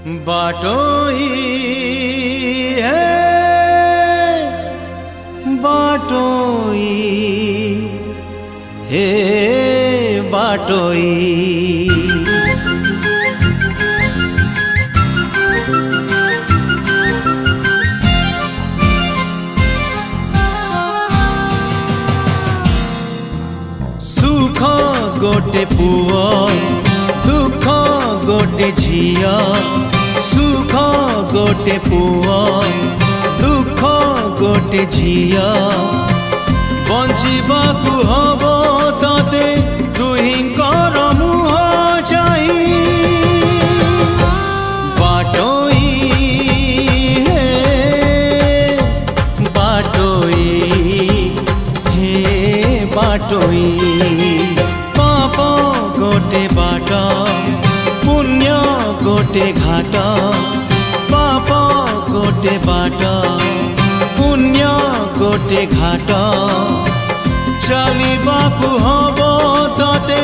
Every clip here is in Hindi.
बाटोई है बाटोई हे बाटोई। सुख गोटे पुआ दुख गोटे झिया, सुख गोटे पुआ दुख गोटे झिया, बंचिबाकु हबो तते दुहिंकर मुह चाहि। बाटोई हे बाटोई हे बाटोई। पाप गोटे बाट पुण्य गोटे घाट, पाप गोटे बाट पुण्य गोटे घाट, चलिबाकु हबो तते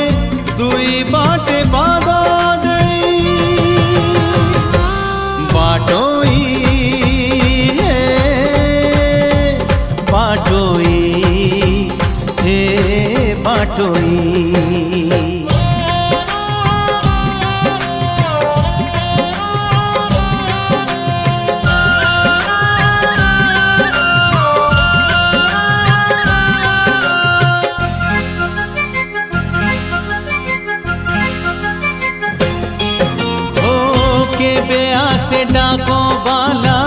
दुई बाटे पाद देई। बाटोई हे बाटोई हे बाटोई। केबे आसे डाको बाला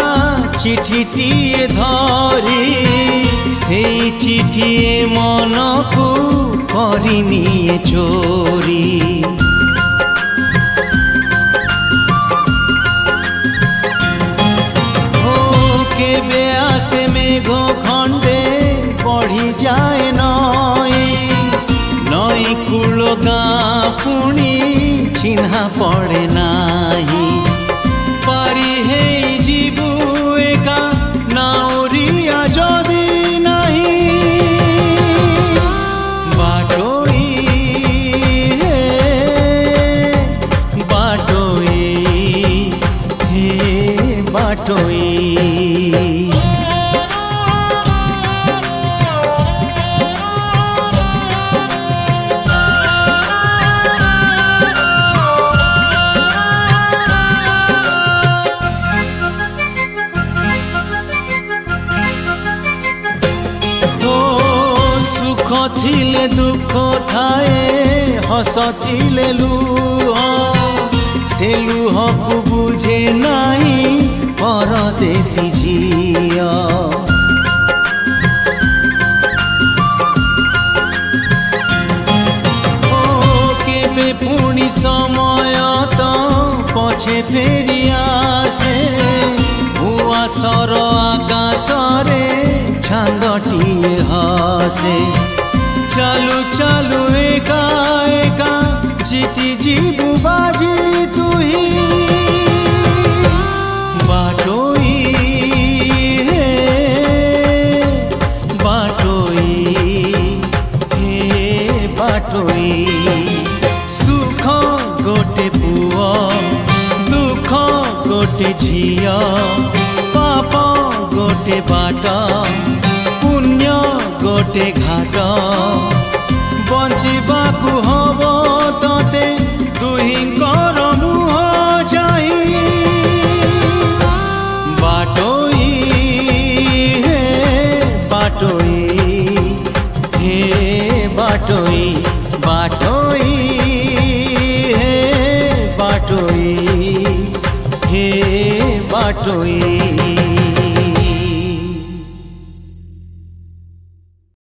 चिठीटिए धरी, से चिठिए मन को करिनिए चोरी। केबे आसे मेघ खंडे बढ़ी जाए नई, नई कूल गाँ पुणी चिन्हा पड़े नाही। पारी हे जीवु एका नाउरिया जदि नाही। बाटोई हे बाटोई हे बाटोई। थिले दुख थाए हस थिले लुह, से लुह को बुझे नहीं परदेसी झिया। केबे पुणी समय तो पछे फेरी आसे, भुआ सर आकाश रे छांदटिए हसे। चालू चालू एका एका जीती जीवु बाजी तुही। बाटोई हे बाटोई हे बाटोई। सुख गोटे पुआ दुख गोटे झिया, पाप गोटे बाट पुण्य गोटे घाट, बंचिबाकु हबो तते दुहिंकर मुह चाहि। बाटोई हे बाटोई हे बाटोई। बाटोई हे बाटोई हे बाटोई।